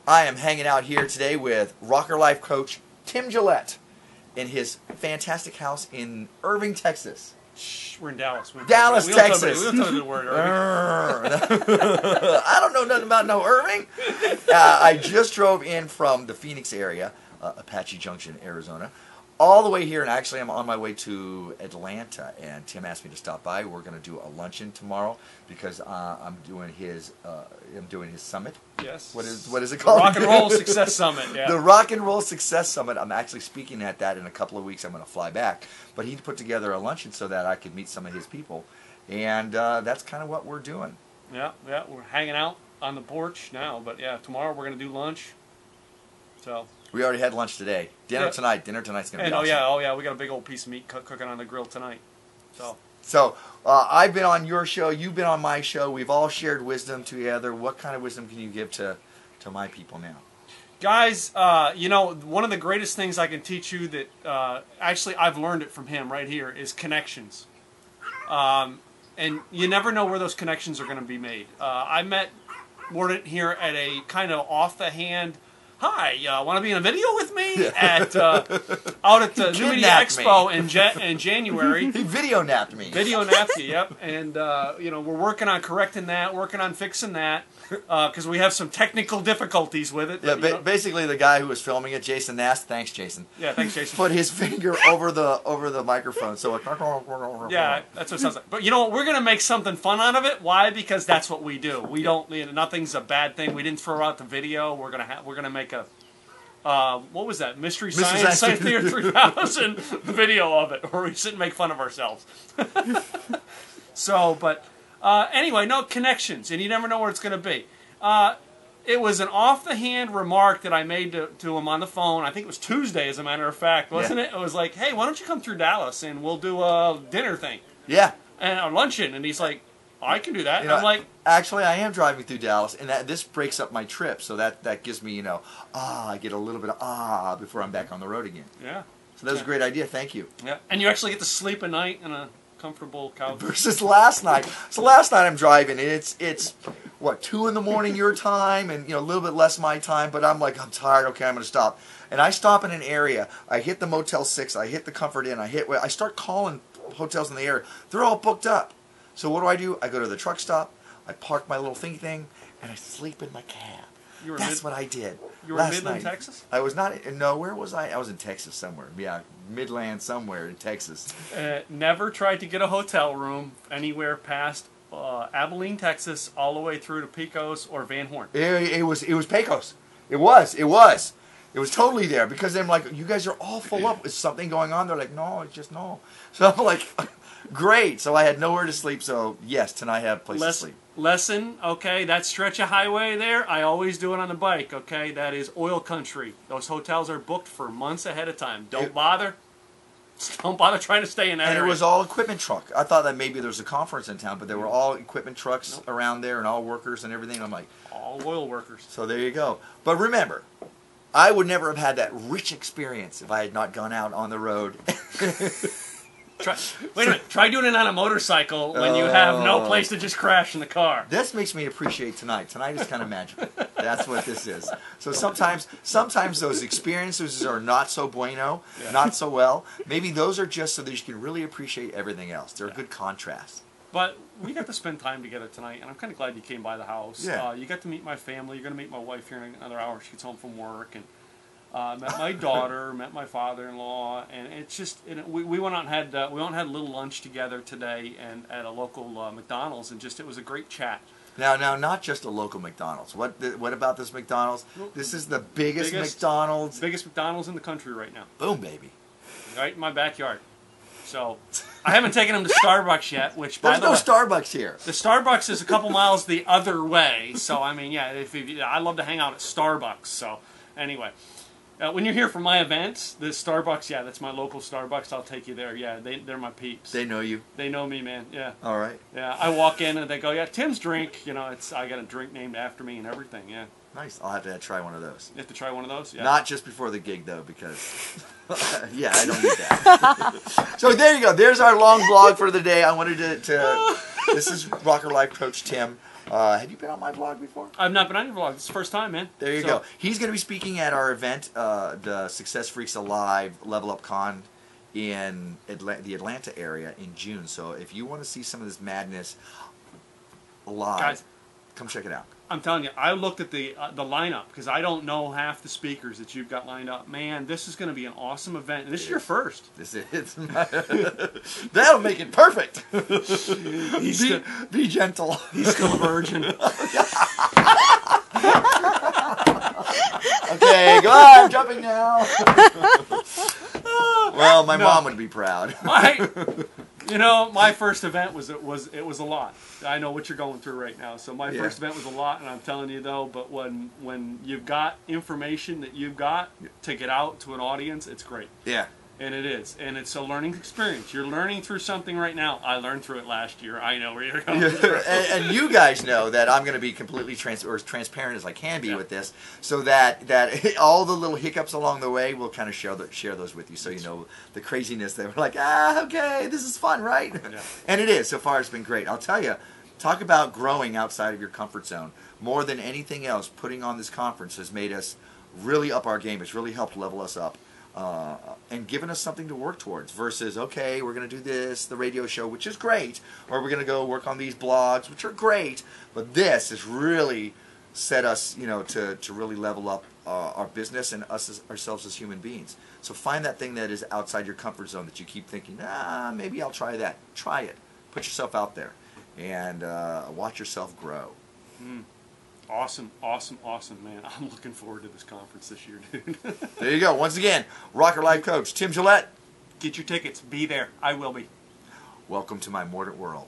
I am hanging out here today with Rocker Life coach Tim Gillette in his fantastic house in Irving, Texas. Shh, we're in Dallas. Dallas, Texas. We don't tell you the word Irving. I don't know nothing about no Irving. I just drove in from the Phoenix area, Apache Junction, Arizona, all the way here, and actually I'm on my way to Atlanta, and Tim asked me to stop by. We're going to do a luncheon tomorrow because I'm doing his summit. Yes. What is it called? The Rock and Roll Success Summit. Yeah. The Rock and Roll Success Summit. I'm actually speaking at that in a couple of weeks. I'm going to fly back, but he put together a luncheon so that I could meet some of his people, and that's kind of what we're doing. Yeah, we're hanging out on the porch now, but yeah, tomorrow we're going to do lunch. So. We already had lunch today. Dinner tonight. Dinner tonight's going to be awesome. Oh yeah, we got a big old piece of meat cooking on the grill tonight. So I've been on your show. You've been on my show. We've all shared wisdom together. What kind of wisdom can you give to my people now? Guys, you know, one of the greatest things I can teach you that actually I've learned it from him right here is connections. And you never know where those connections are going to be made. I met Mordant here at a kind of off-the-hand, hi, want to be in a video with me at out at the Media Expo in January. He video napped me. Video napped you, yep. And you know, we're working on correcting that, working on fixing that, because we have some technical difficulties with it. Yeah, but, basically the guy who was filming it, Jason Nast. Thanks, Jason. Yeah, thanks, Jason. Put his finger over the microphone, so it. Yeah, that's what it sounds like. But you know what? We're gonna make something fun out of it. Why? Because that's what we do. We don't. You know, nothing's a bad thing. We didn't throw out the video. We're gonna make a what was that? Mystery Science Theater 3000 video of it, where we sit and make fun of ourselves. So, but anyway, no connections, and you never know where it's going to be. It was an off-the-hand remark that I made to him on the phone. I think it was Tuesday, as a matter of fact, wasn't it? It was like, hey, why don't you come through Dallas, and we'll do a dinner thing. Yeah. And a luncheon. And he's like, I can do that. You know, I'm like, actually, I am driving through Dallas, and this breaks up my trip, so that gives me, you know, I get a little bit of before I'm back on the road again. Yeah. So that was a great idea. Thank you. Yeah. And you actually get to sleep at night in a comfortable couch. Versus last night. So last night I'm driving, and it's what, 2 in the morning your time, and you know, a little bit less my time, but I'm like, I'm tired. Okay, I'm going to stop. And I stop in an area. I hit the Motel 6. I hit the Comfort Inn. I start calling hotels in the area. They're all booked up. So what do? I go to the truck stop, I park my little thingy thing, and I sleep in my cab. That's what I did. You were in Midland, Texas? I was not. No, where was I? I was in Texas somewhere. Yeah, Midland somewhere in Texas. Never tried to get a hotel room anywhere past Abilene, Texas, all the way through to Pecos or Van Horn. It was Pecos. It was totally there, because I'm like, you guys are all full up with something going on. They're like, no, it's just no. So I'm like, great. So I had nowhere to sleep. So yes, tonight I have a place to sleep. Lesson, okay, that stretch of highway there, I always do it on the bike, okay? That is oil country. Those hotels are booked for months ahead of time. Don't bother trying to stay in that area. And it was all equipment truck. I thought that maybe there was a conference in town, but there were all equipment trucks around there and all workers and everything. I'm like, all oil workers. So there you go. But remember, I would never have had that rich experience if I had not gone out on the road. Wait a minute. Try doing it on a motorcycle when you have no place to just crash in the car. This makes me appreciate tonight. Tonight is kind of magical. That's what this is. So sometimes those experiences are not so bueno, not so well. Maybe those are just so that you can really appreciate everything else. They're a good contrast. But we got to spend time together tonight, and I'm kind of glad you came by the house. Yeah. You got to meet my family. You're going to meet my wife here in another hour. She gets home from work, and met my daughter, met my father-in-law, and it's just we went out and had a little lunch together today, and at a local McDonald's, and it was a great chat. Now, not just a local McDonald's. What about this McDonald's? This is the biggest McDonald's. Biggest McDonald's in the country right now. Boom, baby. Right in my backyard. So I haven't taken them to Starbucks yet, which there's no Starbucks here. The Starbucks is a couple miles the other way. So I mean, yeah, I love to hang out at Starbucks. So anyway. When you're here for my events, the Starbucks, yeah, that's my local Starbucks. I'll take you there. Yeah, they're my peeps. They know you. They know me, man. Yeah. All right. Yeah, I walk in and they go, yeah, Tim's drink. You know, I got a drink named after me and everything. Yeah. Nice. I'll have to try one of those. You have to try one of those. Yeah. Not just before the gig though, because yeah, I don't need that. So there you go. There's our long vlog for the day. I wanted to this is Rocker Life Coach Tim. Have you been on my vlog before? I've not been on your vlog. This is the first time, man. There you go. He's going to be speaking at our event, the Success Freaks Alive Level Up Con in the Atlanta area in June. So if you want to see some of this madness live, guys, come check it out. I'm telling you, I looked at the lineup because I don't know half the speakers that you've got lined up. Man, this is going to be an awesome event. And this is your first. This is. That'll make it perfect. Be gentle. He's still a virgin. Okay, go on. I'm jumping now. Well, my mom would be proud. You know, my first event was a lot. I know what you're going through right now. So my first event was a lot, and I'm telling you though, but when you've got information that you've got to get out to an audience, it's great. Yeah. And it is. And it's a learning experience. You're learning through something right now. I learned through it last year. I know where you're going. and you guys know that I'm going to be completely as transparent as I can be with this, so that all the little hiccups along the way, we'll kind of share those with you, so you know the craziness that we're like, okay, this is fun, right? Yeah. And it is. So far, it's been great. I'll tell you, talk about growing outside of your comfort zone. More than anything else, putting on this conference has made us really up our game. It's really helped level us up. And given us something to work towards versus, okay, we're going to do this, the radio show, which is great, or we're going to go work on these blogs, which are great, but this has really set us, you know, to really level up our business and ourselves as human beings. So find that thing that is outside your comfort zone that you keep thinking, maybe I'll try that. Try it. Put yourself out there and watch yourself grow. Awesome, awesome, awesome, man. I'm looking forward to this conference this year, dude. There you go. Once again, Rocker Life Coach Tim Gillette. Get your tickets. Be there. I will be. Welcome to my MordantWorld.